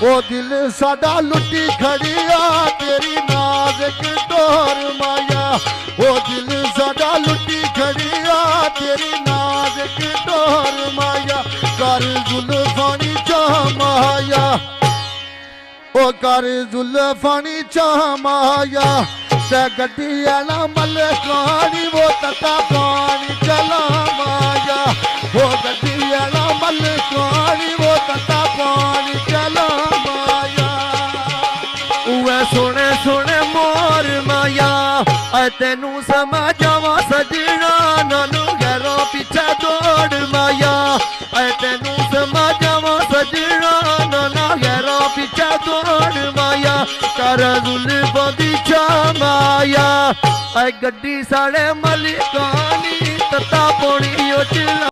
ओ दिल साडा लुटी खड़िया तेरी नाज़ुक डोर माया ओ दिल साडा लुटी खड़िया तेरी नाज़ुक डोर माया कर जुल्फानी चाह माया ओ कर जुल्फानी चाह माया ते गड्डी आला मलकानी वो तता पानी चला माया वो गड्डी आला मलकानी वो तता पानी चला माया वे सोने सोने मोर माया तेनू समझावा सजना नानू गैरों पीछे दौड़ माया तेनू समझावा सजना नाना गैरों पीछे दौड़ माया कर जुल्फां दी चाह माया गड्डी साढ़े मलिकानी तता पौड़ी चला